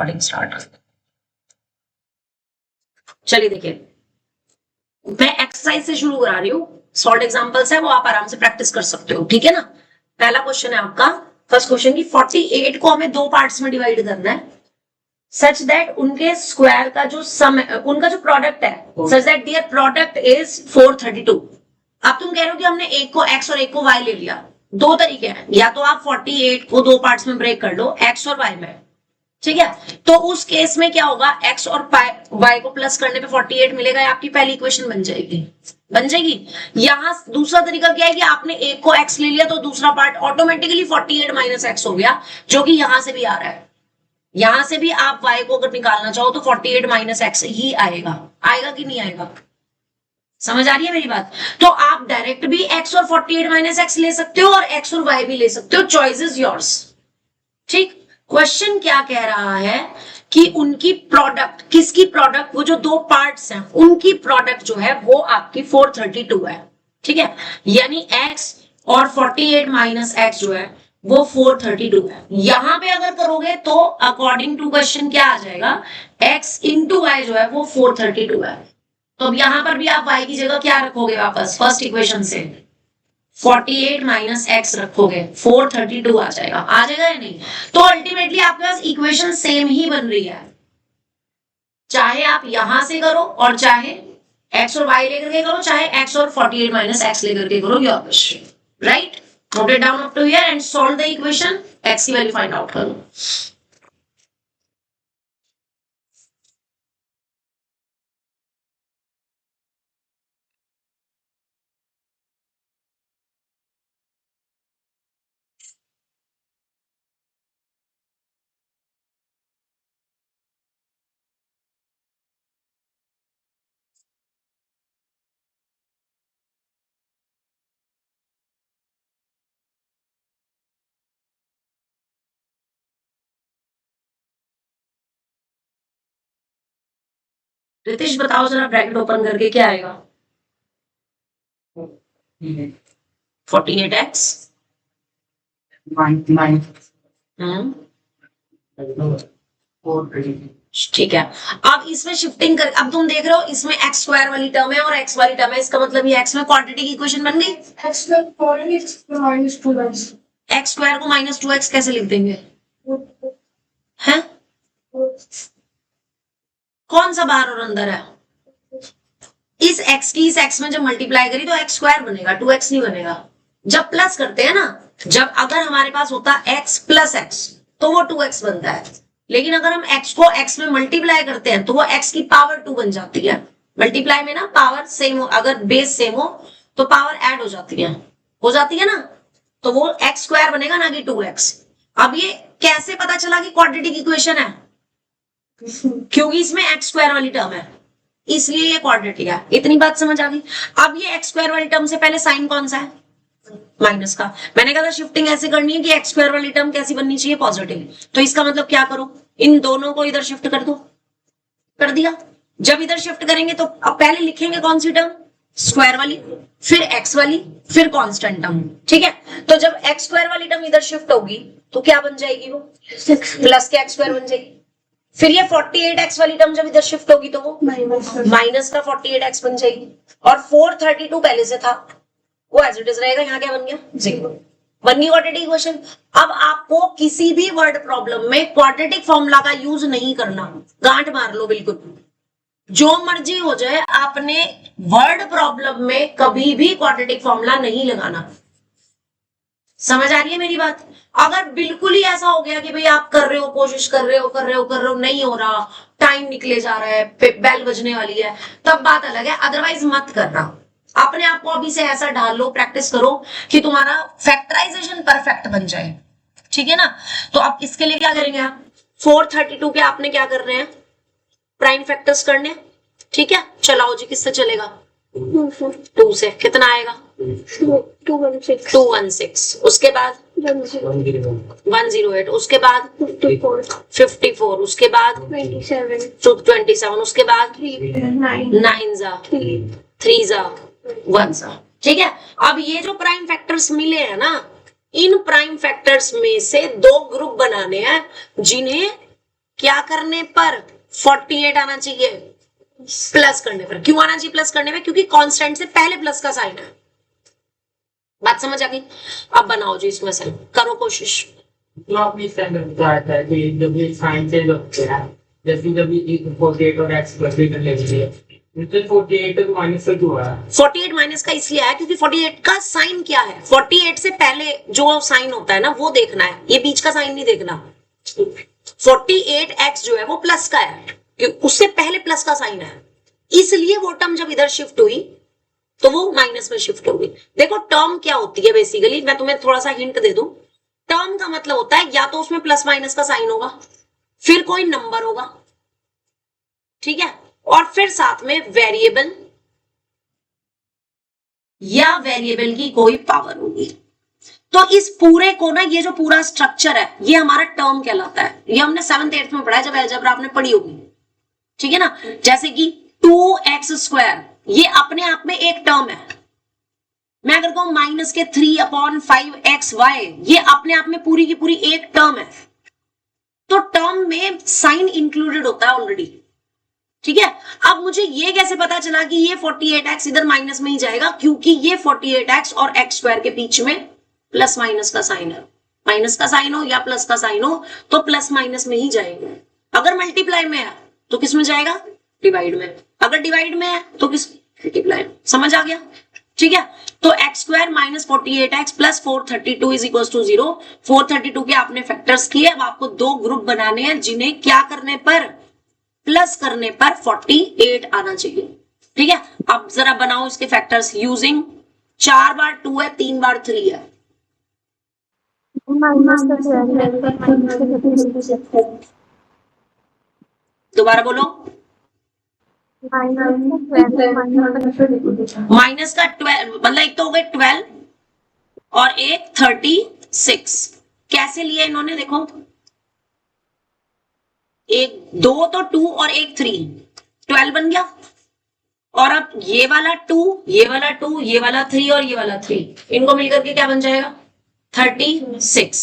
Recording start. चलिए देखिए, मैं एक्सरसाइज से शुरू करा रही हूँ। सॉल्व एग्जांपल्स है, वो आप आराम से प्रैक्टिस कर सकते हो, ठीक है ना। पहला क्वेश्चन है आपका, फर्स्ट क्वेश्चन की 48 को हमें दो पार्ट्स में डिवाइड करना है सच दैट उनके स्क्वायर का जो सम उनका जो प्रोडक्ट है such that their product is 432। अब तुम कह रहे हो कि हमने एक को x और एक को y ले लिया। दो तरीके हैं, या तो आप 48 को दो पार्ट्स में ब्रेक कर लो x और y में, ठीक है। तो उस केस में क्या होगा, x और y को प्लस करने पे 48 मिलेगा, आपकी पहली इक्वेशन बन जाएगी। यहां दूसरा तरीका क्या है कि आपने एक को x ले लिया तो दूसरा पार्ट ऑटोमेटिकली 48 माइनस x हो गया, जो कि यहां से भी आ रहा है। यहां से भी आप y को अगर निकालना चाहो तो 48 माइनस x ही आएगा कि नहीं आएगा? समझ आ रही है मेरी बात? तो आप डायरेक्ट भी x और 48 माइनस x ले सकते हो और x और y भी ले सकते हो, चॉइस इज योर्स, ठीक। क्वेश्चन क्या कह रहा है कि उनकी प्रोडक्ट, किसकी प्रोडक्ट, वो जो दो पार्ट्स हैं उनकी प्रोडक्ट जो है वो आपकी 432 है, ठीक है। यानी x और 48 माइनस x जो है वो 432 है। यहां पे अगर करोगे तो अकॉर्डिंग टू क्वेश्चन क्या आ जाएगा, x इंटू वाई जो है वो 432 है। तो अब यहां पर भी आप y की जगह क्या रखोगे, वापस फर्स्ट इक्वेशन से 48 माइनस एक्स रखोगे, 432 आ जाएगा या नहीं? तो अल्टीमेटली आपके पास इक्वेशन सेम ही बन रही है, चाहे आप यहां से करो और चाहे x और y लेकर के करो, चाहे x और 48 माइनस एक्स लेकर के करो, your question, right. Note it down up to here and solve the equation, x की वैल्यू फाइंड आउट करो। रितेश बताओ जरा, ब्रैकेट ओपन करके क्या आएगा, 48x ठीक है। अब इसमें शिफ्टिंग कर, अब तुम देख रहे हो इसमें एक्स स्क्वायर वाली टर्म है और एक्स वाली टर्म है, इसका मतलब ये एक्स में क्वांटिटी की इक्वेशन बन गई। एक्स स्क्वायर को माइनस 2x कैसे लिख देंगे, हैं? कौन सा बाहर और अंदर है? इस x की इस x में जब मल्टीप्लाई करी तो x स्क्वायर बनेगा, 2x नहीं बनेगा। जब प्लस करते हैं ना, जब अगर हमारे पास होता x प्लस x तो वो 2x बनता है, लेकिन अगर हम x को x में मल्टीप्लाई करते हैं तो वो x की पावर 2 बन जाती है। मल्टीप्लाई में ना पावर सेम हो, अगर बेस सेम हो तो पावर ऐड हो जाती है ना, तो वो x स्क्वायर बनेगा ना कि 2x। अब ये कैसे पता चला कि क्वाड्रेटिक इक्वेशन है? क्योंकि इसमें x स्क्वायर वाली टर्म है, इसलिए ये क्वाड्रेटिक है। इतनी बात समझ आ गई। अब ये x स्क्वायर वाली टर्म से पहले साइन कौन सा है, माइनस का। मैंने कहा था शिफ्टिंग ऐसे करनी है कि x स्क्वायर वाली टर्म कैसी बननी चाहिए, पॉजिटिव। तो इसका मतलब क्या करो, इन दोनों को इधर शिफ्ट कर दो, कर दिया। जब इधर शिफ्ट करेंगे तो अब पहले लिखेंगे कौन सी टर्म, स्क्वायर वाली, फिर x वाली, फिर कांस्टेंट टर्म, ठीक है। तो जब x स्क्वायर वाली टर्म इधर शिफ्ट होगी तो क्या बन जाएगी, वो प्लस के x स्क्वायर बन जाएगी। फिर ये 48x वाली टर्म जब इधर शिफ्ट होगी तो वो माइनस का 48x बन जाएगी, और 432 पहले से था वो एज इट इज रहेगा। यहाँ क्या बन गया, 0 बन गई क्वाड्रेटिक इक्वेशन। अब आपको किसी भी वर्ड प्रॉब्लम में क्वाड्रेटिक फॉर्मूला का यूज नहीं करना, गांठ मार लो बिल्कुल, जो मर्जी हो जाए, आपने वर्ड प्रॉब्लम में कभी भी क्वाड्रेटिक फॉर्मूला नहीं लगाना। समझ आ रही है मेरी बात? अगर बिल्कुल ही ऐसा हो गया कि भाई आप कर रहे हो, कोशिश कर रहे हो, नहीं हो रहा, टाइम निकले जा रहा है, बेल बजने वाली है, तब बात अलग है, अदरवाइज मत करना। अपने आप को अभी से ऐसा ढाल लो, प्रैक्टिस करो कि तुम्हारा फैक्टराइजेशन परफेक्ट बन जाए, ठीक है ना। तो अब इसके लिए क्या करेंगे, आप 432 के आपने क्या कर रहे हैं, प्राइम फैक्टर्स करने, ठीक है। चलाओ जी, किससे चलेगा, 2 से। कितना आएगा, 216, उसके बाद 108, उसके बाद 54, उसके बाद 27, उसके बाद 9 जा 3 जा 1 जा, ठीक है। अब ये जो प्राइम फैक्टर्स मिले हैं ना, इन प्राइम फैक्टर्स में से 2 ग्रुप बनाने हैं जिन्हें क्या करने पर 48 आना चाहिए? प्लस करने पर। क्यों आना चाहिए प्लस करने में? क्योंकि कांस्टेंट से पहले प्लस का साइन है। बात समझ आ गई? अब बनाओ जी इसमें से, करो कोशिश। तो आपने स्टैंडर्ड बताया था कि जब ये साइन चेंज होते हैं, जैसे जब ये 48 और x प्लस कर लीजिए, तो 48 तो माइनस का क्यों है? 48 माइनस का इसलिए है क्योंकि 48 का साइन क्या है? 48 से पहले जो साइन होता है ना वो देखना है, ये बीच का साइन नहीं देखना। 48x जो है वो प्लस का है, उससे पहले प्लस का साइन है, इसलिए वो टर्म जब इधर शिफ्ट हुई तो वो माइनस में शिफ्ट होगी। देखो टर्म क्या होती है बेसिकली, मैं तुम्हें थोड़ा सा हिंट दे दूं। टर्म का मतलब होता है या तो उसमें प्लस माइनस का साइन होगा, फिर कोई नंबर होगा, ठीक है, और फिर साथ में वेरिएबल या वेरिएबल की कोई पावर होगी। तो इस पूरे को ना, ये जो पूरा स्ट्रक्चर है ये हमारा टर्म कहलाता है। ये हमने 7th 8th में पढ़ा है जब अलजेब्रा आपने पढ़ी होगी, ठीक है ना। जैसे कि 2x² ये अपने आप में एक टर्म है। मैं अगर कहूं माइनस के 3/5xy ये अपने आप में पूरी की पूरी एक टर्म है। तो टर्म में साइन इंक्लूडेड होता है ऑलरेडी, ठीक है। अब मुझे ये कैसे पता चला कि ये 48x इधर माइनस में ही जाएगा? क्योंकि ये 48x और x² के बीच में प्लस माइनस का साइन है। माइनस का साइन हो या प्लस का साइन हो तो प्लस माइनस में ही जाएंगे। अगर मल्टीप्लाई में है तो किस में जाएगा? डिवाइड में। अगर डिवाइड में है तो किस? मल्टीप्लाई। समझ आ गया? ठीक है। तो x² minus 48x plus 432 is equal to 0। 432 के आपने फैक्टर्स किए। अब आपको दो ग्रुप बनाने हैं जिन्हें क्या करने पर? प्लस करने पर 48 आना चाहिए, ठीक है। अब जरा बनाओ इसके फैक्टर्स यूजिंग 4 बार 2 है, 3 बार 3 है। दोबारा बोलो। माइनस का 12 मतलब एक तो हो गए 12 और एक 36। कैसे लिया इन्होंने? देखो एक 2 तो 2 और एक 3, 12 बन गया। और अब ये वाला 2, ये वाला 2, ये वाला 3 और ये वाला 3, इनको मिलकर के क्या बन जाएगा? 36।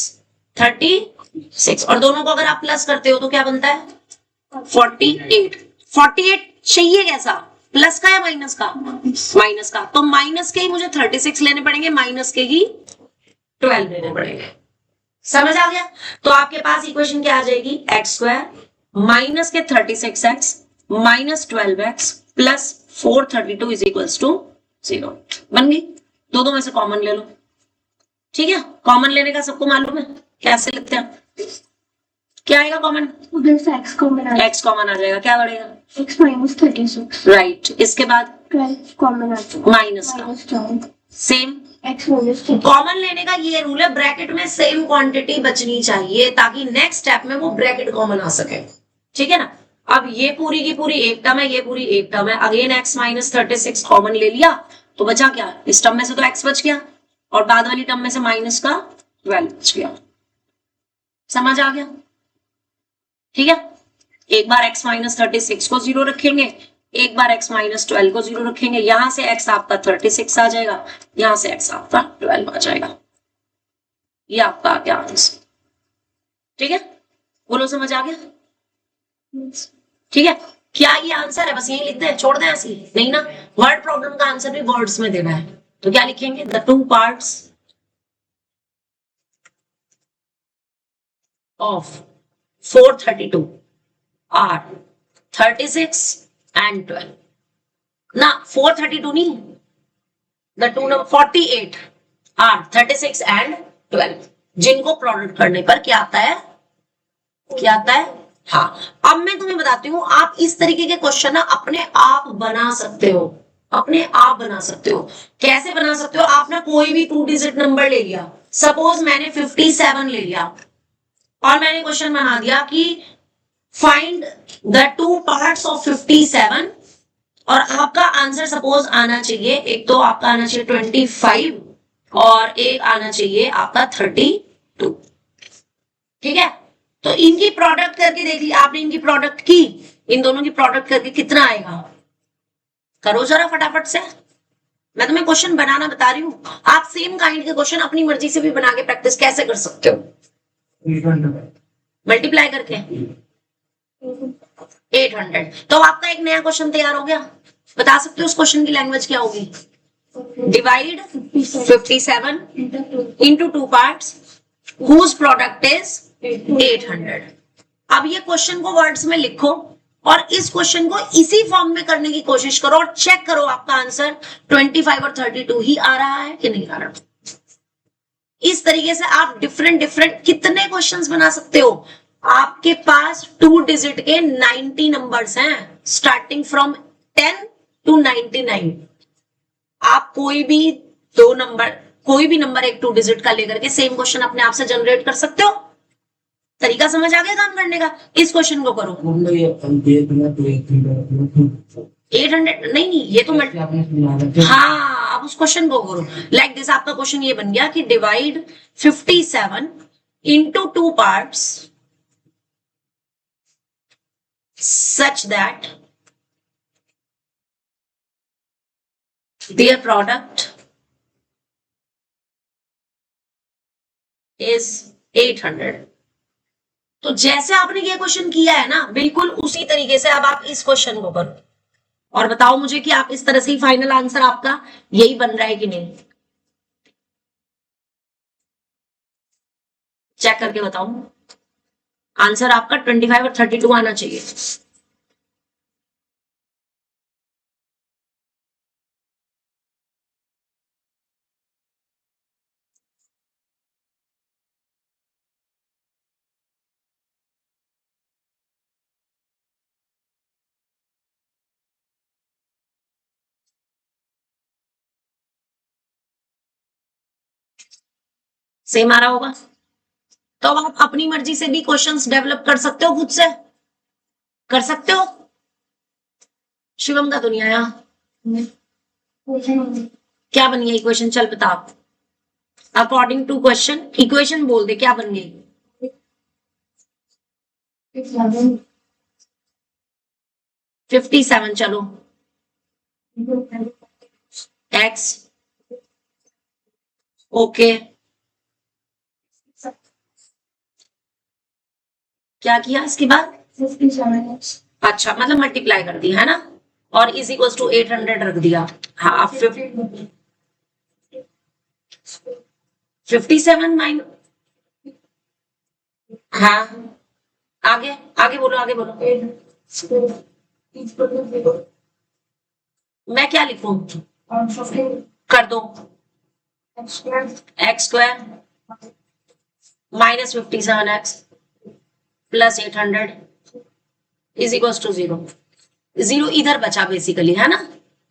36 और दोनों को अगर आप प्लस करते हो तो क्या बनता है? 48। 48 चाहिए कैसा? प्लस का या माइनस का? माइनस का। तो माइनस के ही मुझे 36 लेने पड़ेंगे, माइनस के ही 12 लेने पड़ेंगे। समझ आ गया? तो आपके पास इक्वेशन क्या आ जाएगी? x² माइनस के 36x minus 12x plus 432 is equals to 0 बन गई। दो में से कॉमन ले लो, ठीक है। कॉमन लेने का सबको मालूम है कैसे लिखते हैं? क्या आएगा कॉमन? उधर से x कॉमन आ जाएगा। क्या बढ़ेगा? x minus 36। राइट। इसके बाद 12 कॉमन आ जाएगा, माइनस का सेम। x माइनस कॉमन लेने का ये रूल है, ब्रैकेट में सेम क्वांटिटी बचनी चाहिए ताकि नेक्स्ट स्टेप में वो ब्रैकेट कॉमन आ सके, ठीक है ना। अब ये पूरी की पूरी एक टर्म है, ये पूरी एक टर्म है। अगेन x माइनस 36 कॉमन ले लिया तो बचा क्या? इस टर्म में से तो x बच गया और बाद वाली टर्म में से माइनस का 12 बच गया। समझ आ गया? ठीक है। एक बार x माइनस 36 को 0 रखेंगे, एक बार x माइनस 12 को 0 रखेंगे। यहां से x आपका 36 आ जाएगा, यहां से x आपका 12 आ जाएगा। ये आपका क्या आंसर? ठीक है, बोलो समझ आ गया? ठीक है। क्या ये आंसर है? बस यही लिखते हैं, छोड़ दें ऐसी? नहीं ना, वर्ड प्रॉब्लम का आंसर भी वर्ड्स में देना है। तो क्या लिखेंगे? The two parts of 432 are 36 and 12 ना, 432 नहीं, the two number 48 are 36 and 12, जिनको प्रोडक्ट करने पर क्या आता है? क्या आता है? हाँ। अब मैं तुम्हें बताती हूँ, आप इस तरीके के क्वेश्चन ना अपने आप बना सकते हो। अपने आप बना सकते हो। कैसे बना सकते हो? आप ना कोई भी 2 डिजिट नंबर ले लिया, सपोज मैंने 57 ले लिया और मैंने क्वेश्चन बना दिया कि find the two parts of 57 और आपका आंसर सपोज आना चाहिए, एक तो आपका आना चाहिए 25 और एक आना चाहिए आपका 32, ठीक है। तो इनकी प्रोडक्ट करके देख ली आपने, इनकी प्रोडक्ट की, इन दोनों की प्रोडक्ट करके कितना आएगा? करो जरा फटाफट से। मैं तुम्हें क्वेश्चन बनाना बता रही हूँ, आप सेम काइंड के क्वेश्चन अपनी मर्जी से भी बना के प्रैक्टिस कैसे कर सकते हो? मल्टीप्लाई करके। 800। तो आपका एक नया क्वेश्चन तैयार हो गया। बता सकते हो उस क्वेश्चन की लैंग्वेज क्या होगी? Divide 57 into 2 parts whose product is 800। अब ये क्वेश्चन को वर्ड्स में लिखो और इस क्वेश्चन को इसी फॉर्म में करने की कोशिश करो और चेक करो आपका आंसर 25 और 32 ही आ रहा है कि नहीं आ रहा। इस तरीके से आप डिफरेंट डिफरेंट कितने क्वेश्चंस बना सकते हो। आपके पास 2 डिजिट के 90 नंबर्स हैं स्टार्टिंग फ्रॉम 10 to 99। आप कोई भी नंबर एक 2 डिजिट का लेकर के सेम क्वेश्चन अपने आप से जनरेट कर सकते हो। तरीका समझ आ गया काम करने का। इस क्वेश्चन को करो। 800 नहीं, ये तो हाँ, अब उस क्वेश्चन को करो। लाइक दिस आपका क्वेश्चन ये बन गया कि divide 57 into 2 parts such that their product is 800। तो जैसे आपने ये क्वेश्चन किया है ना, बिल्कुल उसी तरीके से अब आप इस क्वेश्चन को करो और बताओ मुझे कि आप इस तरह से ही फाइनल आंसर आपका यही बन रहा है कि नहीं। चेक करके बताओ। आंसर आपका 25 और 32 आना चाहिए। सेम आ रहा होगा तो अब आप अपनी मर्जी से भी क्वेश्चंस डेवलप कर सकते हो, खुद से कर सकते हो। शिवम का तो नहीं आया। क्या बन गया इक्वेशन? चल बता। अकॉर्डिंग टू क्वेश्चन इक्वेशन बोल दे, क्या बन गई? 57। चलो एक्स ओके। क्या किया इसके बाद? 57x। अच्छा, मतलब मल्टीप्लाई कर दिया है ना, और इज इक्वल टू 800 रख दिया। हाँ, 57 माइन। हाँ, आगे आगे बोलो, आगे बोलो। मैं क्या लिखूं? कर दो। x² minus 57x plus 800 is equal to 0। 0 इधर बचा बेसिकली, है ना।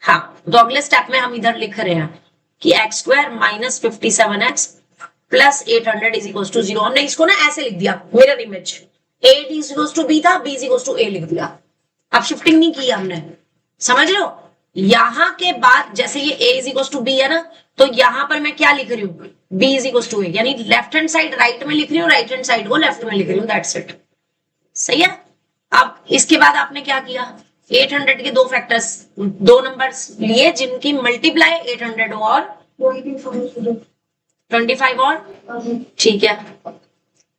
हाँ, तो अगले स्टेप में हम इधर लिख रहे हैं कि x² minus 57x plus 800 is equal to 0। हमने इसको ना ऐसे लिख दिया, mirror image. a is equal to b था, b is equal to a लिख दिया। अब शिफ्टिंग नहीं की हमने, समझ लो। यहां के बाद जैसे ये a is equal to b है ना, तो यहां पर मैं क्या लिख रही हूँ? b is equal to a, यानी लेफ्ट हैंड साइड राइट में लिख रही हूँ, राइट हैंड साइड को लेफ्ट में लिख रही हूँ। That's it. सही है। अब इसके बाद आपने क्या किया? 800 के 2 फैक्टर्स, 2 नंबर्स लिए जिनकी मल्टीप्लाई 800 हो और 25 और ठीक है।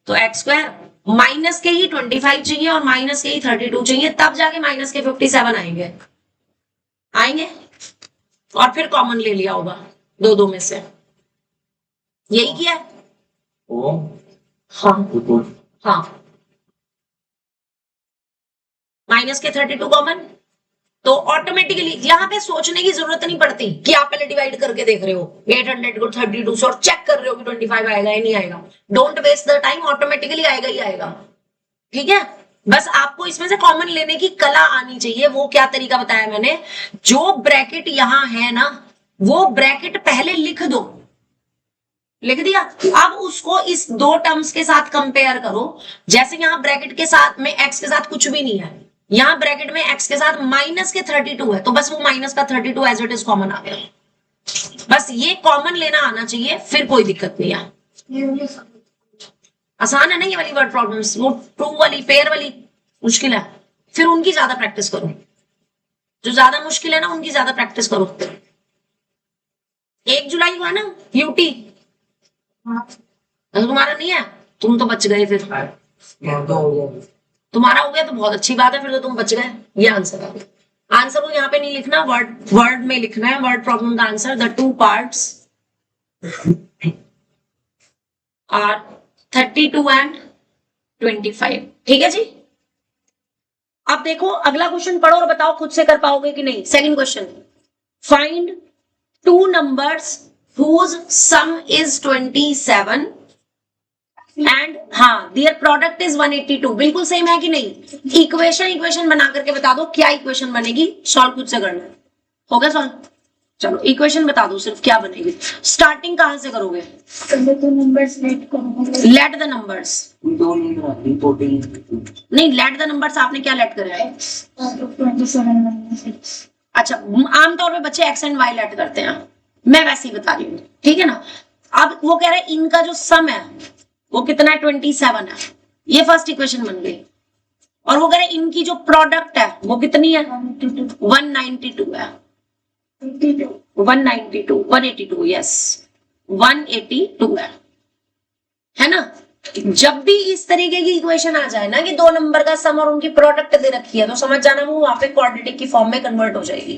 तो x² माइनस के ही 25 चाहिए और माइनस के ही 32 चाहिए, तब जाके माइनस के 57 आएंगे और फिर कॉमन ले लिया होगा दो में से। यही किया है। हाँ, माइनस के 32 कॉमन, तो ऑटोमेटिकली यहां पे सोचने की जरूरत नहीं पड़ती कि आप पहले डिवाइड करके देख रहे हो 800 को 32 से और चेक कर रहे हो कि 25 आएगा या नहीं आएगा। Don't waste the time, automatically आएगा ही आएगा। ठीक है, बस आपको इसमें से कॉमन लेने की कला आनी चाहिए। वो क्या तरीका बताया मैंने? जो ब्रैकेट यहां है ना, वो ब्रैकेट पहले लिख दो। लिख दिया, अब उसको इस 2 टर्म्स के साथ कंपेयर करो। जैसे यहां ब्रैकेट के साथ में x के साथ कुछ भी नहीं है, यहां ब्रैकेट में x के साथ माइनस के 32 है, तो बस वो माइनस का 32 एज इट इज कॉमन आ गया। बस ये कॉमन लेना आना चाहिए, फिर कोई दिक्कत नहीं है। आसान है ना ये वाली वर्ड प्रॉब्लम्स। वो ट्रू वाली, पेयर वाली मुश्किल है, फिर उनकी ज्यादा प्रैक्टिस करो। जो ज्यादा मुश्किल है ना, उनकी ज्यादा प्रैक्टिस करो। 1 जुलाई हुआ ना यूटी, तुम्हारा नहीं है, तुम तो बच गए फिर। तुम्हारा हो गया तो बहुत अच्छी बात है, फिर तो तुम बच गए। ये आंसर है। आंसर को यहाँ पे नहीं लिखना, वर्ड में लिखना है, वर्ड प्रॉब्लम का answer. The two parts are 32 and 25। ठीक है जी। अब देखो अगला क्वेश्चन पढ़ो और बताओ खुद से कर पाओगे कि नहीं। Second question, find two numbers whose sum is 27 and हाँ their product is 182। बिल्कुल सेम है कि नहीं। इक्वेशन बना करके बता दो क्या इक्वेशन बनेगी, सॉल्व खुद से करना है। हो गया सॉल्व? चलो इक्वेशन बता दो सिर्फ क्या बनेगी। स्टार्टिंग कहां से करोगे? नंबर्स लेट करोगे। लेट द नंबर्स नहीं, लेट द नंबर्स आपने क्या लेट करे हैं? 27 अच्छा, आमतौर पे बच्चे एक्स एंड वाई लेट करते हैं, मैं वैसे ही बता रही हूँ। ठीक है ना। अब वो कह रहे हैं इनका जो सम है वो कितना है? 27 है। ये फर्स्ट इक्वेशन बन गई। और वो कह रहे हैं इनकी जो प्रोडक्ट है वो कितनी है? 192 है। 182 यस 182 है ना। जब भी इस तरीके की इक्वेशन आ जाए ना कि दो नंबर का सम और उनकी प्रोडक्ट दे रखी है, तो समझ जाना वो वहां पे क्वाड्रेटिक की फॉर्म में कन्वर्ट हो जाएगी।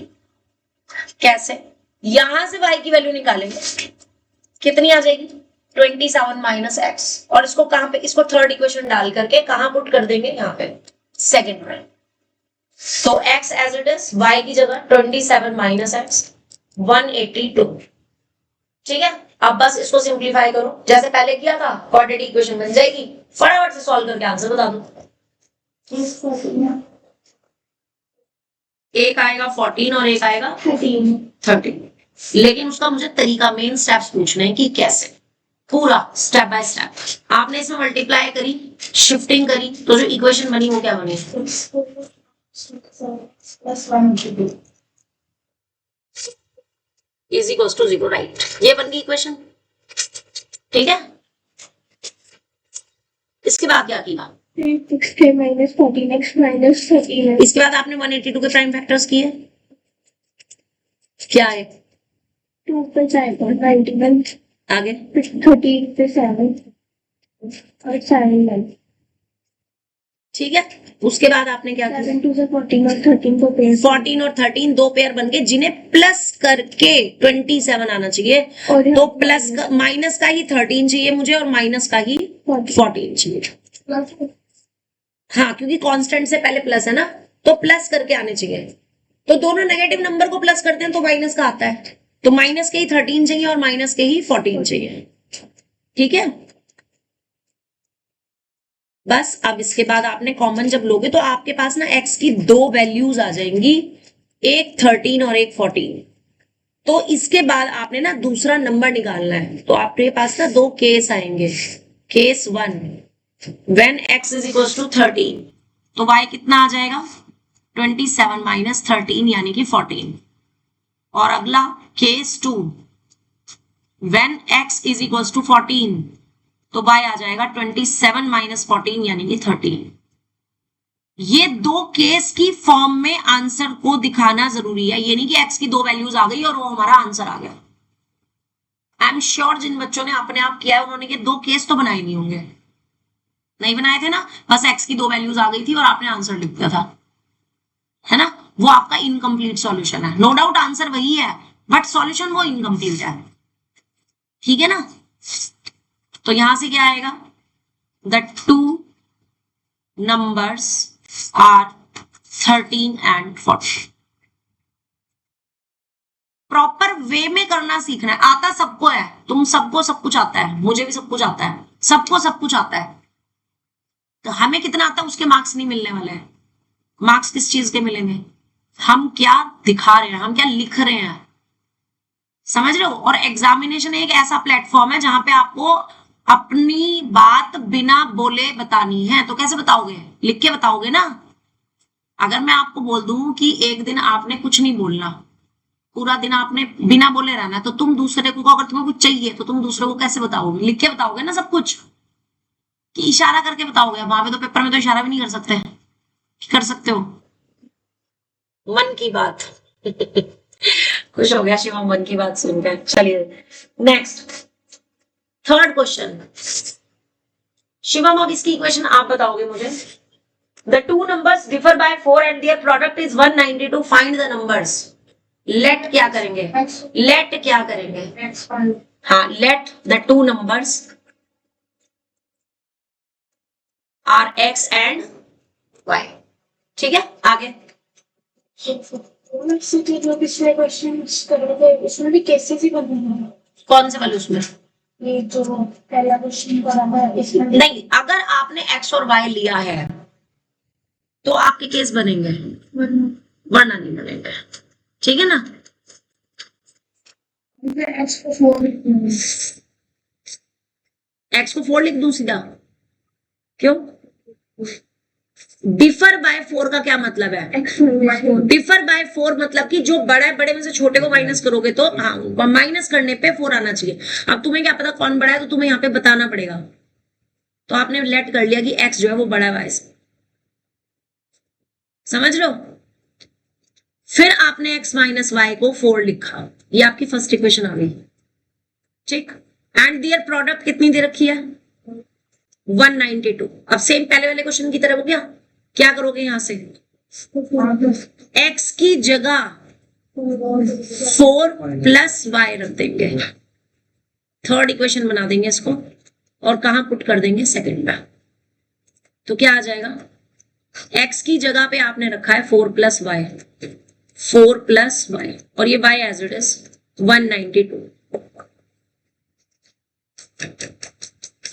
कैसे? यहां से y की वैल्यू निकालेंगे, कितनी आ जाएगी? 27 माइनस एक्स। और इसको कहां पे, इसको थर्ड इक्वेशन डाल करके कहां पुट कर देंगे? यहाँ पे सेकेंड में। तो x as it is, y की जगह 27 माइनस एक्स 182। ठीक है। अब बस इसको सिंप्लीफाई करो जैसे पहले किया था, क्वाड्रेटिक इक्वेशन बन जाएगी। फटाफट से सॉल्व करके आंसर बता दो। एक आएगा 14 और एक आएगा 13। लेकिन उसका मुझे तरीका, मेन स्टेप्स पूछने हैं कि कैसे, पूरा स्टेप बाय स्टेप। आपने इसमें मल्टीप्लाई करी, शिफ्टिंग करी, तो जो इक्वेशन बनी वो क्या बनी? Is equals to 0, right. ये बन गई इक्वेशन। ठीक है। इसके बाद क्या किया? 6k minus 14x minus 13x। इसके बाद आपने 182 के प्राइम फैक्टर्स किए, क्या है? 2 पे जाएगा 91, आगे 13 पे 7 और 7 ठीक है। उसके बाद आपने क्या किया? 7 2 से 14 और 13 को पेयर 14 और 13 दो पेयर बन गए, जिन्हें प्लस करके 27 आना चाहिए। और तो प्लस का, माइनस का ही 13 चाहिए मुझे और माइनस का ही 14 चाहिए। हाँ, क्योंकि कांस्टेंट से पहले प्लस है ना, तो प्लस करके आने चाहिए। तो दोनों नेगेटिव नंबर को प्लस करते हैं तो माइनस का आता है। तो माइनस के ही 13 चाहिए और माइनस के ही 14 चाहिए। ठीक है। बस अब इसके बाद आपने कॉमन जब लोगे तो आपके पास ना x की दो वैल्यूज आ जाएंगी, एक 13 और एक 14। तो इसके बाद आपने ना दूसरा नंबर निकालना है। तो आपके पास ना दो केस आएंगे। Case 1, when x is equal to 13, तो y कितना आ जाएगा? 27 माइनस 13 यानी कि 14। और अगला case 2, when x is equal to 14, तो y आ जाएगा 27 माइनस 14 यानी कि 13। ये दो केस की फॉर्म में आंसर को दिखाना जरूरी है। ये नहीं कि x की दो वैल्यूज आ गई और वो हमारा आंसर आ गया। आई एम श्योर जिन बच्चों ने अपने आप किया है उन्होंने ये दो केस तो बनाए नहीं होंगे। नहीं बनाए थे ना, बस x की दो वैल्यूज आ गई थी और आपने आंसर लिख दिया था, है ना। वो आपका इनकम्प्लीट सॉल्यूशन है। नो डाउट आंसर वही है, बट सॉल्यूशन वो इनकम्प्लीट है। ठीक है ना। तो यहां से क्या आएगा? The two numbers are 13 and 14। Proper way में करना सीखना है। आता सबको है, तुम सबको सब कुछ आता है, मुझे भी सब कुछ आता है, सबको सब कुछ आता है। तो हमें कितना आता है उसके मार्क्स नहीं मिलने वाले हैं। मार्क्स किस चीज के मिलेंगे? हम क्या दिखा रहे हैं, हम क्या लिख रहे हैं, समझ रहे हो। और एग्जामिनेशन एक ऐसा प्लेटफॉर्म है जहां पे आपको अपनी बात बिना बोले बतानी है। तो कैसे बताओगे? लिख के बताओगे ना। अगर मैं आपको बोल दूं कि एक दिन आपने कुछ नहीं बोलना, पूरा दिन आपने बिना बोले रहना, तो तुम दूसरे को, अगर तुम्हें कुछ चाहिए तो तुम दूसरे को कैसे बताओगे? लिख के बताओगे ना सब कुछ, कि इशारा करके बताओगे। वहां पे तो पेपर में तो इशारा भी नहीं कर सकते। कर सकते हो मन की बात। खुश हो गया शिवम मन की बात सुनकर। चलिए नेक्स्ट, थर्ड क्वेश्चन। शिवम अब इसकी इक्वेशन आप बताओगे मुझे। The two numbers differ by 4 and their product is 192. Find the numbers. Let क्या करेंगे? Let क्या करेंगे? हाँ, let the two numbers are x and y. ठीक है, आगे। जो पिछले क्वेश्चन कर रहे थे उसमें भी केसेस ही बने कौन से वाले उसमें? ये जो पहला क्वेश्चन करा था इसमें नहीं, अगर आपने x और y लिया है तो आपके केस बनेंगे, वरना नहीं बनेंगे। ठीक है ना? एक्स को 4 x को 4 लिख दूं सीधा? क्यों? डिफर बाय 4 का क्या मतलब है? डिफर बाय 4 मतलब कि जो बड़ा है बड़े में से छोटे को माइनस करोगे तो हाँ, माइनस करने पे 4 आना चाहिए। अब तुम्हें क्या पता कौन बड़ा है, तो तुम्हें यहाँ पे बताना पड़ेगा। तो आपने लेट कर लिया कि x जो है वो बड़ा है y से, समझ लो। फिर आपने x माइनस वाई को 4 लिखा, ये आपकी फर्स्ट इक्वेशन आ गई। ठीक, एंड दियर प्रोडक्ट कितनी दे रखी है? 192। अब सेम पहले वाले क्वेश्चन की तरह हो गया। क्या करोगे यहां से? x की जगह 4 प्लस वाई रख देंगे, थर्ड इक्वेशन बना देंगे इसको, और कहां पुट कर देंगे? सेकंड पे। तो क्या आ जाएगा? x की जगह पे आपने रखा है 4 प्लस वाई, 4 प्लस वाई, और ये y as it is 192।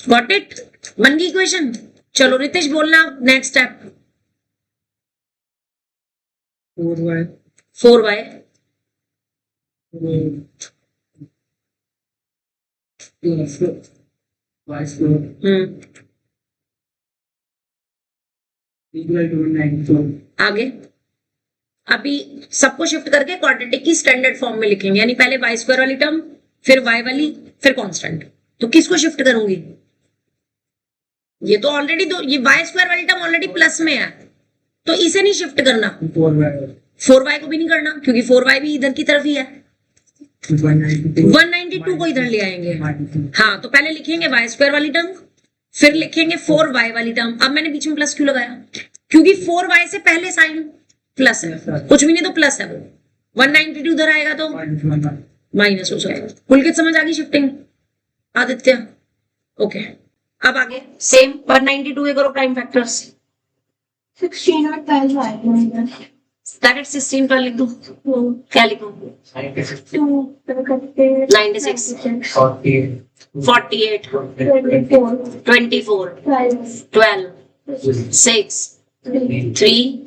Got it? बन गई इक्वेशन। चलो रितेश बोलना next step. 4y 4y plus y square equal to 92। आगे अभी सबको शिफ्ट करके क्वाड्रेटिक की स्टैंडर्ड फॉर्म में लिखेंगे, यानी पहले y स्क्वायर वाली टर्म, फिर y वाली, फिर कांस्टेंट। तो किसको शिफ्ट करूंगी? ये तो ऑलरेडी दो, ये y स्क्वायर वाली टर्म ऑलरेडी प्लस में है, तो इसे नहीं शिफ्ट करना। 4y को भी नहीं करना, क्योंकि 4y भी इधर की तरफ ही है। 192 को इधर ले आएंगे। हाँ, तो पहले लिखेंगे y स्क्वायर वाली टर्म, फिर लिखेंगे 4y वाली टर्म। अब मैंने बीच में प्लस क्यों लगाया? क्योंकि 4y से पहले साइन प्लस है, कुछ भी नहीं तो प्लस है वो। 192 उधर आएगा तो माइनस हो जाएगा। पुलकित समझ आ गई शिफ्टिंग? आदित्य ओके। अब आगे सेम 192 करो प्राइम फैक्टर्स। 16 और 12 आएगा। ब्रैकेट 16 पर लिख दूं? क्या लिखूं? 2 करके 96 48 24 12 6 3।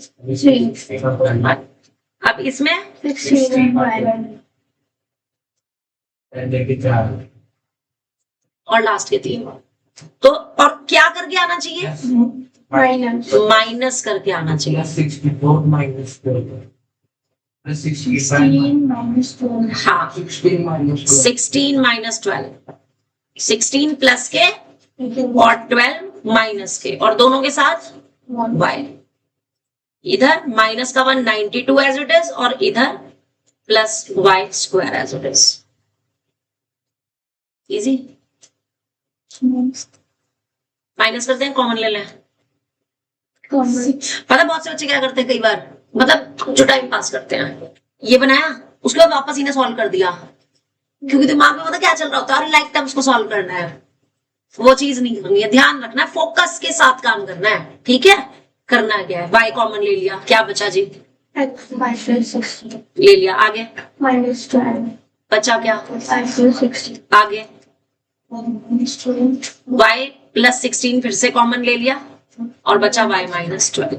अब इसमें 16 और लास्ट के 3। तो और क्या करके आना चाहिए? माइनस माइनस करके आना चाहिए। 64 minus 12 plus 16 minus 12 हाँ, 16 minus 12 16 माइनस 12, 16 प्लस के और 12 माइनस के, और दोनों के साथ y। इधर माइनस का 192 एज इट इज, और इधर plus y square as it is. Easy. Minus करते हैं, कॉमन ले लें। पता बहुत से बच्चे क्या करते हैं कई बार, मतलब जो टाइम पास करते हैं, ये बनाया उसके बाद वापस इन्हें सॉल्व कर दिया, क्योंकि दिमाग में पता क्या चल रहा होता है, लाइफ टाइम उसको सॉल्व करना है। वो चीज नहीं करनी है, ध्यान रखना है, फोकस के साथ काम करना है। ठीक है, करना क्या है? y कॉमन ले लिया, क्या बचा जी? ले लिया। आगे -12 बचा क्या? आगे y प्लस 16 फिर से कॉमन ले लिया, और बचा y माइनस 12।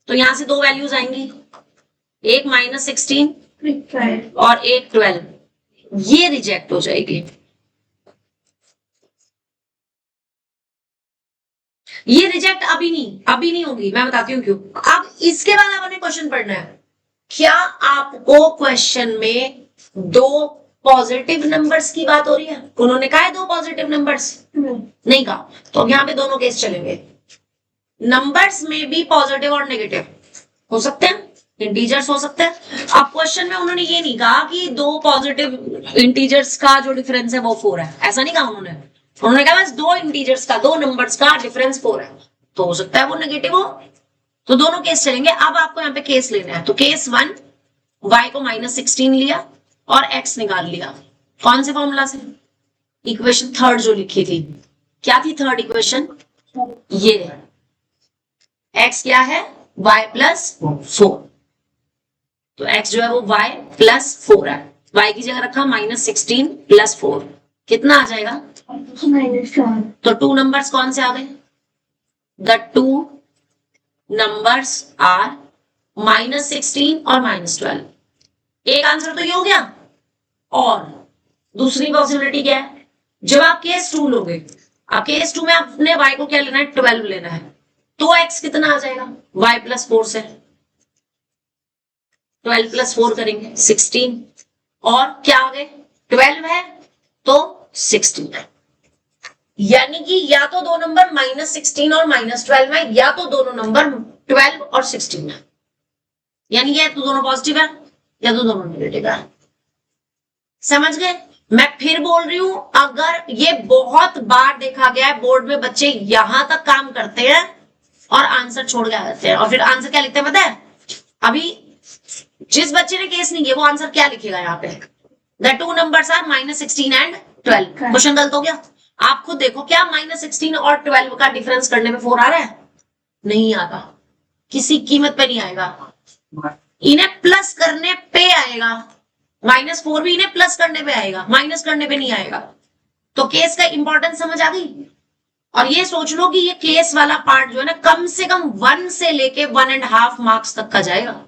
तो यहां से दो वैल्यूज आएंगी, एक -16 और एक 12। ये रिजेक्ट हो जाएगी, ये रिजेक्ट अभी नहीं होगी। मैं बताती हूँ क्यों। अब इसके बाद आपने क्वेश्चन पढ़ना है। क्या आपको क्वेश्चन में दो पॉजिटिव नंबर्स की बात हो रही है? उन्होंने कहा है दो पॉजिटिव नंबर्स, नहीं कहा। तो अब यहाँ पे दोनों केस चलेंगे। नंबर्स में भी पॉजिटिव और नेगेटिव हो सकते हैं, इंटीजर्स हो सकते हैं। अब क्वेश्चन में उन्होंने ये नहीं कहा कि दो पॉजिटिव इंटीजर्स का जो डिफरेंस है वो 4 है, ऐसा नहीं कहा उन्होंने कहा बस दो इंटीजर्स का, दो नंबर्स का डिफरेंस 4 है। तो हो सकता है वो नेगेटिव हो, तो दोनों केस चलेंगे। अब आपको यहाँ पे केस लेना है, तो केस 1 y को -16 लिया और x निकाल लिया। कौन से फॉर्मूला से? इक्वेशन थर्ड जो लिखी थी, क्या थी थर्ड इक्वेशन? ये x क्या है? y + 4। तो x जो है वो y + 4 है। y की जगह रखा -16 + 4, कितना आ जाएगा? -1। तो 2 नंबर्स कौन से आ गए? द 2 नंबर्स आर -16 और -12। एक आंसर तो ये हो गया। और दूसरी पॉसिबिलिटी क्या है? जब आप केस 2 लोगे, अब केस 2 में आपने y को क्या लेना है? 12 लेना है। तो x कितना आ जाएगा? y + 4 से 12 + 4 करेंगे 16, और क्या आ गए? 12 है तो 16 है। यानी कि या तो दो नंबर -16 और -12 है, या तो दोनों नंबर 12 और 16 है। यानी या तो दोनों पॉजिटिव है या तो दोनों नेगेटिव है। समझ गए? मैं फिर बोल रही हूं, अगर ये बहुत बार देखा गया है बोर्ड में, बच्चे यहां तक काम करते हैं और आंसर छोड़ के आ जाते हैं, और फिर आंसर क्या लिखते हैं पता है? अभी जिस बच्चे ने केस नहीं किया वो आंसर क्या लिखेगा यहाँ पे? The 2 numbers are -16 and 12। Question गलत हो गया। आप खुद देखो, क्या -16 और 12 का डिफरेंस करने में 4 आ रहा है? नहीं आता, किसी कीमत पे नहीं आएगा। इन्हें प्लस करने पे आएगा, -4 भी इन्हें प्लस करने पे आएगा, माइनस करने पे नहीं आएगा। तो केस का इंपॉर्टेंस समझ आ गई। और ये सोच लो कि ये केस वाला पार्ट जो है ना, कम से कम 1 से लेके 1.5 मार्क्स तक का जाएगा।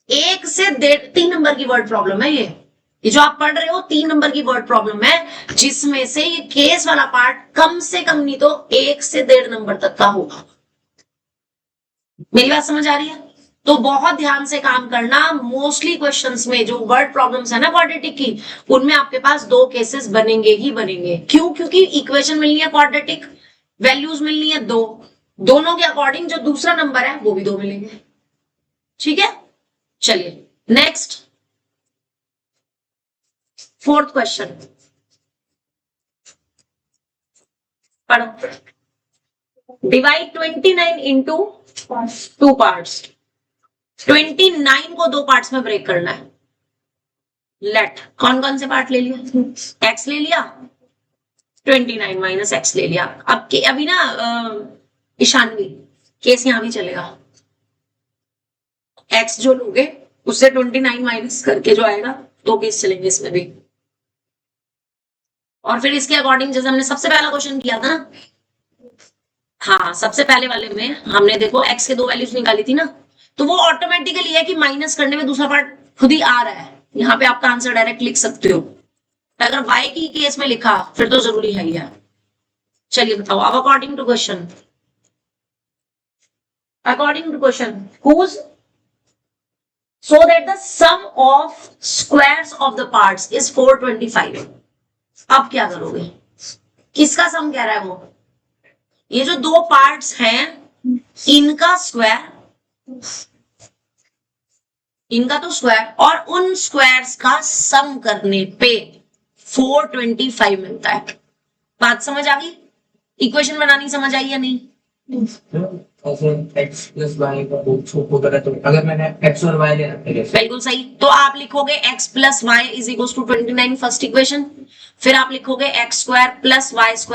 1 से 3 नंबर की वर्ड प्रॉब्लम है ये जो आप पढ़ रहे हो 3 नंबर की वर्ड प्रॉब्लम है, जिसमें से ये केस वाला पार्ट कम से कम नहीं तो 1 से 1.5 नंबर तक का होगा। मेरी बात समझ आ रही है? तो बहुत ध्यान से काम करना। मोस्टली क्वेश्चंस में जो वर्ड प्रॉब्लम्स है ना क्वाड्रेटिक की, उनमें आपके पास 2 केसेस बनेंगे ही बनेंगे। क्यों? क्योंकि इक्वेशन मिलनी है क्वाड्रेटिक, वैल्यूज मिलनी है 2, दोनों के अकॉर्डिंग जो दूसरा नंबर है वो भी 2 मिलेंगे। ठीक है, चलिए नेक्स्ट 4th क्वेश्चन पढ़ो। Divide 29 into 2 parts. 29 को 2 पार्ट्स में ब्रेक करना है। लेट कौन कौन से पार्ट ले लिया? x ले लिया, 29 माइनस x ले लिया। अब अभी ना ईशानवी केस यहां भी चलेगा। x जो लोगे उससे 29 माइनस करके जो आएगा 2 केस चलेंगे इसमें भी। और फिर इसके अकॉर्डिंग जैसे हमने सबसे पहला क्वेश्चन किया था ना, हाँ सबसे पहले वाले में हमने देखो x के 2 वैल्यूज निकाली थी ना, तो वो ऑटोमेटिकली है कि माइनस करने में दूसरा पार्ट खुद ही आ रहा है। यहाँ पे आपका आंसर डायरेक्ट लिख सकते हो। अगर y की केस में लिखा फिर तो जरूरी है ही है। चलिए बताओ अब according to question, whose so that the sum of squares of the parts is 425। अब क्या करोगे? किसका सम कह रहा है वो? ये जो 2 पार्ट्स हैं इनका स्क्वायर, इनका तो स्क्वायर, और उन स्क्वायर्स का सम करने पे 425 मिलता है। बात समझ आ गई? इक्वेशन बनानी समझ आई या नहीं? x + y का होता है, तो अगर मैंने x और y ले रखे हैं, बिल्कुल सही। तो आप लिखोगे x + y = 29 फर्स्ट इक्वेशन, फिर आप लिखोगे x² + y² =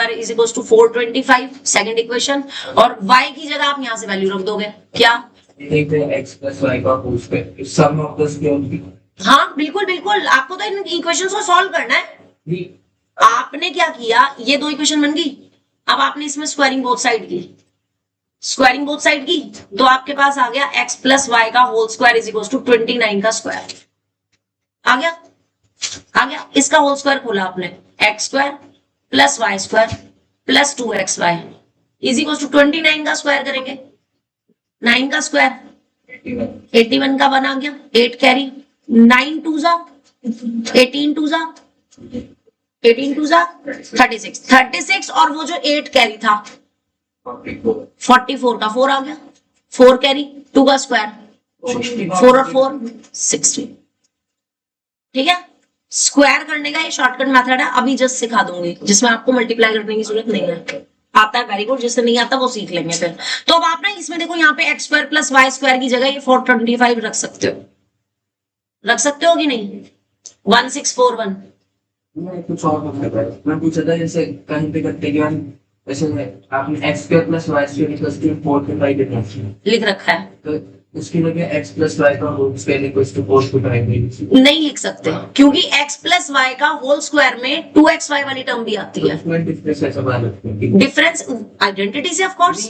425 सेकंड इक्वेशन, और y की जगह आप यहां से वैल्यू रख दोगे। क्या? x + y का whole square, sum of the square. हाँ बिल्कुल बिल्कुल, आपको तो इन इक्वेशंस को सॉल्व करना है। आपने क्या किया, ये 2 इक्वेशन बन गई। अब आपने इसमें स्क्वायरिंग बोथ साइड की, तो आपके पास आ गया x + y का होल स्क्वायर = 29 का स्क्वायर। आ गया। इसका होल स्क्वायर खोला आपने, x² + y² + 2xy = 29 का स्क्वायर करेंगे। 9 का स्क्वायर 81 का बना गया, 8 कैरी, 9 2 जा 18 2 जा 36 और वो जो 8 कैरी था 44 का 4 आ गया, 4 कैरी, 2 का स्क्वायर 4 और 4 60। ठीक है, स्क्वायर करने का ये शॉर्टकट मेथड है, अभी जस्ट सिखा दूंगी, जिसमें आपको मल्टीप्लाई करने की जरूरत नहीं है। आता है वेरी गुड, जिससे नहीं आता वो सीख लेंगे फिर। तो अब आप ना इसमें देखो, यहाँ पे x square plus y square की जगह ये 425 रख सकते हो, रख सकते हो कि नहीं? 1641। मैं कुछ और पूछ रहा था, मैं पूछा था जैसे कहीं पे करते के बाद जैसे आपने x square plus y square equals to 425 लिखा है, लिख रखा है, तो उसकी जगह एक्स प्लस वाई का होल स्क्वायर इक्वल्स टू 425 नहीं लिख सकते क्योंकि x प्लस वाई का होल स्क्वायर में 2xy वाली टर्म भी आती है। उसमें डिफरेंस ऐसा बना लगता है डिफरेंस आइडेंटिटी से ऑफ कोर्स।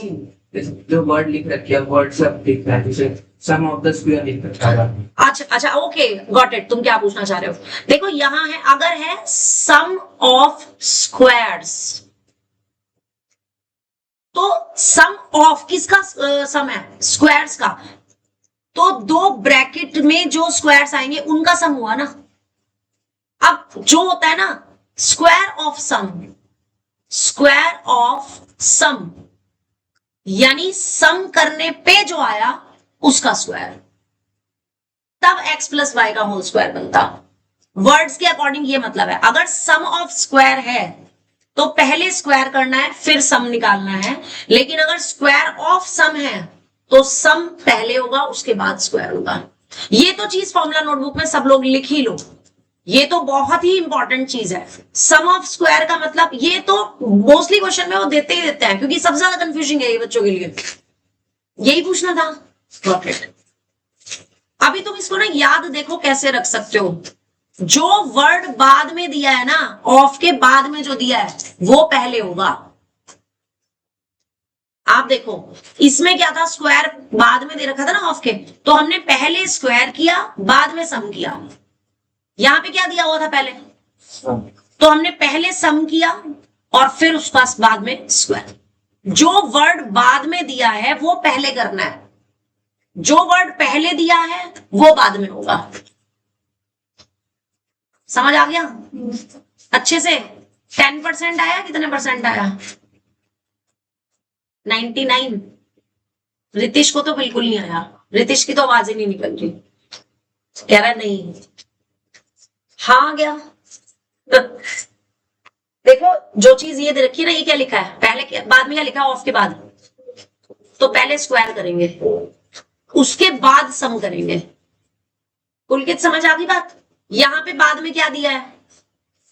जो वर्ड लिख रखी है वर्ड सब लिख रहा है, जैसे सम ऑफ द स्क्वायर लिख रखा है। अच्छा अच्छा, ओके गॉट इट, तुम क्या पूछना चाह रहे हो? देखो यहां है, अगर है सम ऑफ स्क्वायर्स, तो सम ऑफ किसका सम है? स्क्वायर्स का। तो दो ब्रैकेट में जो स्क्वायर्स आएंगे उनका सम हुआ ना। अब जो होता है ना square of sum, square of sum यानी सम करने पे जो आया उसका स्क्वायर, तब x प्लस वाई का होल स्क्वायर बनता। वर्ड्स के अकॉर्डिंग ये मतलब है, अगर सम ऑफ स्क्वायर है तो पहले स्क्वायर करना है फिर सम निकालना है, लेकिन अगर स्क्वायर ऑफ सम है तो सम पहले होगा उसके बाद स्क्वायर होगा। ये तो चीज फॉर्मूला नोटबुक में सब लोग लिख ही लो, ये तो बहुत ही इंपॉर्टेंट चीज है। सम ऑफ स्क्वायर का मतलब, ये तो मोस्टली क्वेश्चन में वो देते ही देते हैं क्योंकि सबसे ज्यादा कंफ्यूजिंग है ये बच्चों के लिए, यही पूछना था। Got it. अभी तुम इसको ना याद देखो कैसे रख सकते हो, जो वर्ड बाद में दिया है ना, ऑफ के बाद में जो दिया है वो पहले होगा। आप देखो इसमें क्या था, स्क्वायर बाद में दे रखा था ना ऑफ के, तो हमने पहले स्क्वायर किया बाद में सम किया। यहां पे क्या दिया हुआ था पहले, तो हमने पहले सम किया और फिर उसका बाद में स्क्वायर। जो वर्ड बाद में दिया है वो पहले करना है, जो वर्ड पहले दिया है वो बाद में होगा। समझ आ गया अच्छे से? 10% आया, कितने परसेंट आया? 99। रितिश को तो बिल्कुल नहीं आया, रितिश की तो आवाज ही नहीं निकल रही, कह रहा नहीं। हाँ आ गया। देखो जो चीज ये दे रखी है ना, ये क्या लिखा है पहले, बाद में क्या लिखा है ऑफ के बाद, तो पहले स्क्वायर करेंगे उसके बाद सम करेंगे। पुलकित समझ आ गई बात? यहां पे बाद में क्या दिया है,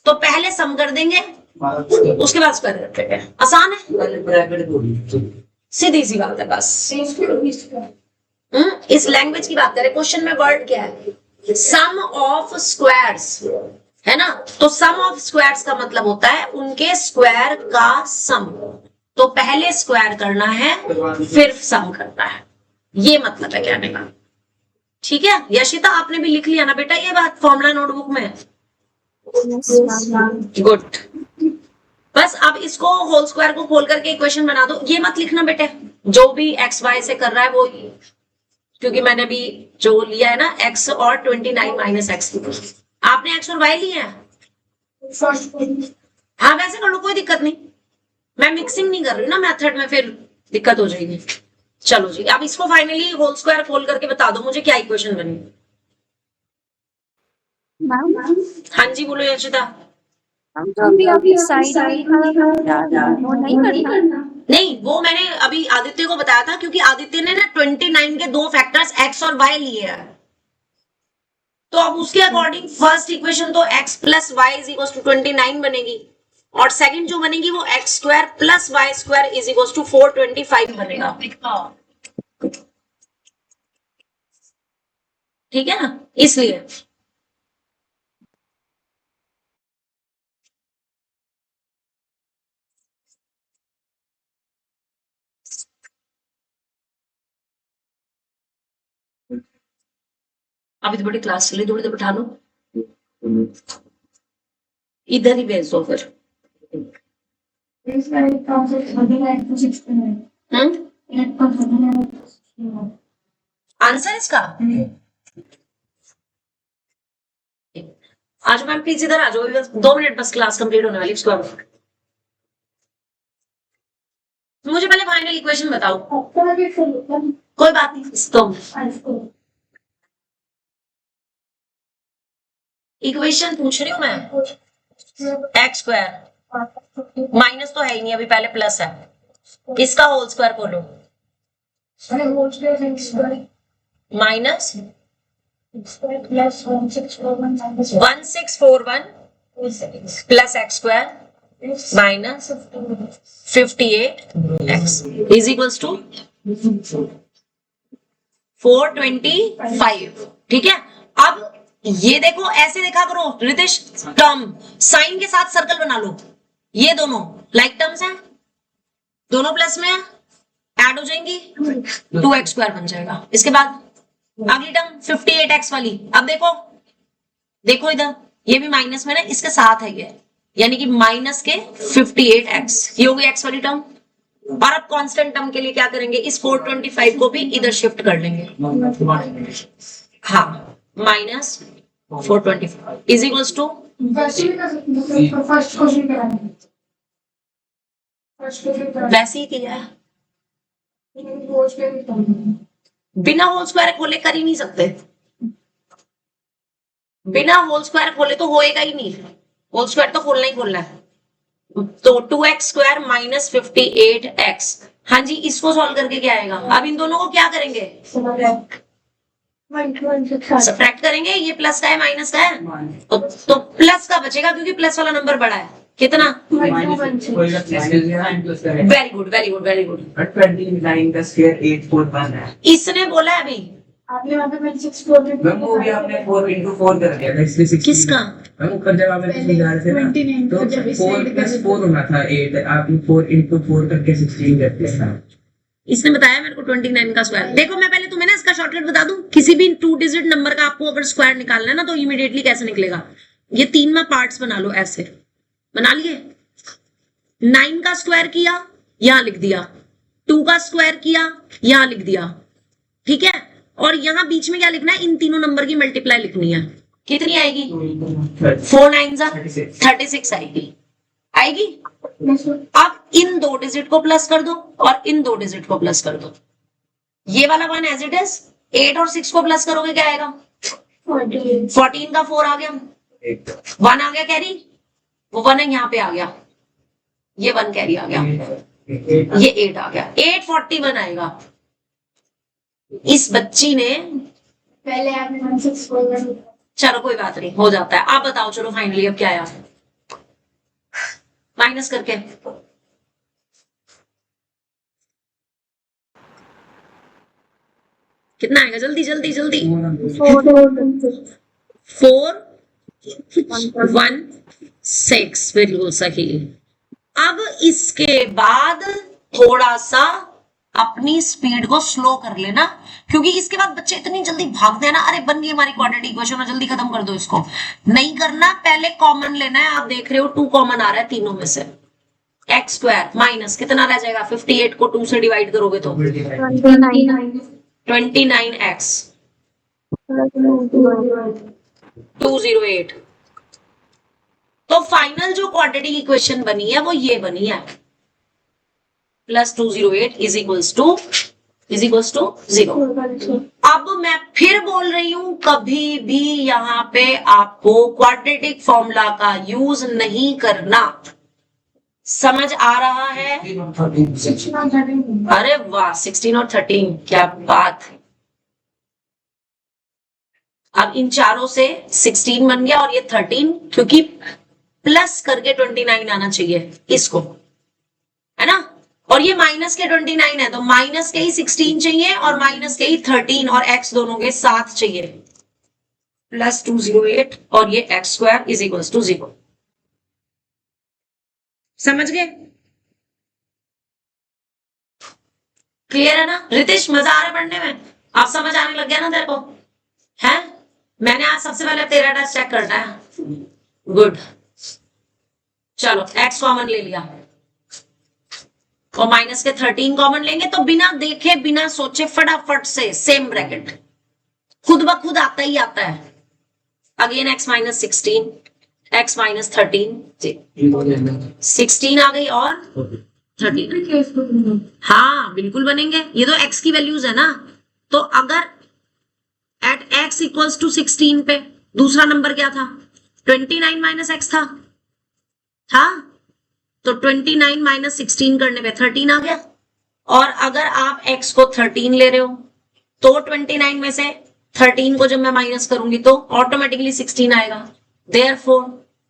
तो पहले सम कर देंगे उसके बाद स्क्वायर कर देंगे। आसान है, सीधी सी बात है बस। इस लैंग्वेज की बात करें, क्वेश्चन में वर्ड क्या है, सम ऑफ स्क्वायर्स है ना, तो सम ऑफ स्क्वायर्स का मतलब होता है उनके स्क्वायर का सम। तो पहले स्क्वायर करना है फिर सम करना है, ये मतलब है कहने का। ठीक है यशिता, आपने भी लिख लिया ना बेटा ये बात फॉर्मूला नोटबुक में? गुड। बस अब इसको होल स्क्वायर को खोल करके इक्वेशन बना दो। ये मत लिखना बेटे जो भी एक्स वाई से कर रहा है वो, क्योंकि मैंने भी जो लिया है ना एक्स और 29 माइनस एक्स, आपने एक्स और वाई लिया है। हाँ वैसे कर लो, कोई दिक्कत नहीं, मैं मिक्सिंग नहीं कर रही ना मेथड में, फिर दिक्कत हो जाएगी। चलो जी, अब इसको फाइनली होल स्क्वायर खोल करके बता दो मुझे क्या इक्वेशन बनी। हाँ जी बोलो यशिता। नहीं वो मैंने अभी आदित्य को बताया था, क्योंकि आदित्य ने ना 29 के दो फैक्टर्स एक्स और वाई लिए हैं, तो अब उसके अकॉर्डिंग फर्स्ट इक्वेशन तो x plus y is equal to 29 बनेगी, और सेकंड जो बनेगी वो x square plus y square is equal to 425 बनेगा। ठीक है ना, इसलिए अभी तो बड़ी क्लास चली, थोड़ी देर बैठा लो, इधर ही भेज दो फिर। आंसर इसका आज मैम प्लीज इधर आ जाओ, बस 2 मिनट बस क्लास कंप्लीट होने वाली, उसको मुझे पहले फाइनल इक्वेशन बताओ। कोई बात नहीं, तो इक्वेशन पूछ रही हूँ मैं, एक्स स्क्वायर माइनस तो है ही नहीं अभी, पहले प्लस है। इसका होल स्क्वायर बोलो। Minus 1641 plus x square minus 58x is equals to 425। ठीक है, अब ये देखो ऐसे देखा करो रितेश, टर्म साइन के साथ सर्कल बना लो। ये दोनों लाइक टर्म्स हैं, दोनों प्लस में ऐड हो जाएंगी, 2x स्क्वायर बन जाएगा। इसके बाद अगली टर्म 58x वाली, अब देखो देखो इधर, ये भी माइनस में ना, इसके साथ है ये, यानी कि माइनस के 58x, ये हो गई x वाली टर्म। और अब कांस्टेंट टर्म के लिए क्या करेंगे, इस 425 को भी इधर शिफ्ट कर लेंगे। हाँ, माइनस 425 इज इक्वल्स टू वैसे ही किया है, बिना होल स्क्वायर खोले कर ही नहीं सकते। बिना होल स्क्वायर खोले तो होएगा ही नहीं, होल स्क्वायर तो खोलना ही खोलना है। तो 2x स्क्वायर माइनस 58x, हाँ जी, इसको सॉल्व करके क्या आएगा। अब इन दोनों को क्या करेंगे, सब्ट्रैक्ट करेंगे। ये प्लस का है माइनस का है, तो प्लस का बचेगा क्योंकि प्लस वाला नंबर बड़ा है। कितना, very good very good very good. 29 का स्क्वायर 841 है। इसने बोला है अभी, आपने वहाँ पे 6 मैम वो भी आपने 4 into 4 कर दिया था, इसलिए 16। किसका, मैम ऊपर जब आपने समझा रहे थे ना, 29 तो 4 plus 4 होना था 8, आपने 4 into 4 करके 16 कर दिया था। इसने बताया मेरे को 29 का स्क्वायर। देखो मैं पहले तुम्हें ना इसका शॉर्टकट बता दूं, किसी भी 2 डिजिट नंबर का आपको अगर स्क्वायर निकालना है ना, तो इमीडिएटली कैसे निकलेगा, ये 3 में पार्ट्स बना लो। ऐसे बना लिए, 9 का स्क्वायर किया, यहां लिख दिया, 2 का स्क्वायर किया, यहां लिख दिया। ठीक है, और यहां बीच में क्या लिखना है, इन तीनों नंबर की मल्टीप्लाई लिखनी है। कितनी आएगी, 4 9 36 आएगी, आएगी। अब इन 2 डिजिट को प्लस कर दो और इन 2 डिजिट को प्लस कर दो। ये वाला 1 एज इट इज, 8 और 6 को प्लस करोगे क्या आएगा, 14 का 4 आ गया, 1 आ गया कैरी, वो 1 है यहाँ पे आ गया, ये 1 कैरी आ गया, ये 8 आ गया, 841 आएगा। इस बच्ची ने पहले आपने 1641, चलो कोई बात नहीं, हो जाता है। आप बताओ, चलो फाइनली अब क्या आया माइनस करके, कितना आएगा, जल्दी जल्दी जल्दी, 416, बिल्कुल सही। अब इसके बाद थोड़ा सा अपनी स्पीड को स्लो कर लेना, क्योंकि इसके बाद बच्चे इतनी जल्दी भागते हैं ना, अरे बन गई हमारी क्वाड्रेटिक इक्वेशन, जल्दी खत्म कर दो इसको। नहीं करना, पहले कॉमन लेना है। आप देख रहे हो 2 कॉमन आ रहा है तीनों में से, एक्स स्क्वायर माइनस कितना रह जाएगा, 58 को 2 से डिवाइड करोगे तो 29x 208। तो फाइनल जो क्वाड्रेटिक इक्वेशन बनी है वो ये बनी है, प्लस 208 इज इक्वल्स टू 0। अब मैं फिर बोल रही हूं, कभी भी यहां पे आपको क्वाड्रेटिक फॉर्मूला का यूज नहीं करना। समझ आ रहा है, अरे वाह, 16 और 13, क्या बात। अब इन चारों से 16 बन गया और ये 13, क्योंकि प्लस करके 29 आना चाहिए इसको, है ना। और ये माइनस के 29 है, तो माइनस के ही 16 चाहिए और माइनस के ही 13 और x दोनों के साथ चाहिए, प्लस 208 और ये x स्क्वायर इज इक्वल्स टू 0। समझ गए, क्लियर है ना रितेश, मजा आ रहा है पढ़ने में, आप समझ आने लग गया ना तेरे को, है। मैंने आज सबसे पहले तेरा टेस्ट चेक करना है, गुड। चलो x कॉमन ले लिया और माइनस के 13 कॉमन लेंगे, तो बिना देखे बिना सोचे फटाफट से सेम ब्रैकेट, खुद ब खुद आता ही आता है। Again x minus 16, x minus 13, 16 आ गई और 13, हाँ बिल्कुल बनेंगे, ये तो x की वैल्यूज है ना। तो अगर एट x इक्वल्स टू 16 पे दूसरा नंबर क्या था, 29 माइनस x था, तो 29 माइनस 16 करने पे 13 आ गया। और अगर आप x को 13 ले रहे हो तो 29 में से 13 को जब मैं माइनस करूंगी तो ऑटोमेटिकली 16 आएगा। Therefore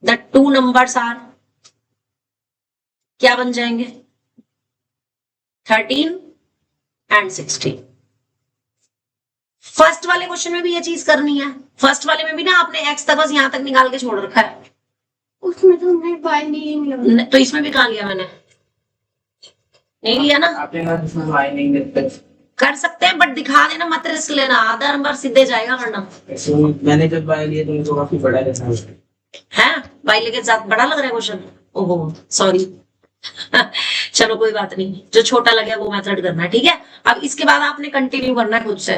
the two numbers are क्या बन जाएंगे, 13 एंड 16। फर्स्ट वाले क्वेश्चन में भी ये चीज करनी है। फर्स्ट वाले में भी ना आपने x तक बस यहां तक निकाल के छोड़ रखा है, उसमें तो हमने y नहीं लिया। तो इसमें भी कहा लिया मैंने, नहीं लिया ना। आपने कहा इसमें y नहीं देते। कर सकते हैं बट दिखा देना, मत रिस्क लेना, आधा नंबर सीधे जाएगा वरना। तो मैंने जब y लिया तो मुझे काफी बड़ा लगा है भाई, लेकिन साथ बड़ा लग रहा है क्वेश्चन, ओहो सॉरी चलो कोई बात नहीं, जो छोटा लगे वो मेथड करना है, ठीक है। अब इसके बाद आपने कंटिन्यू करना है खुद से।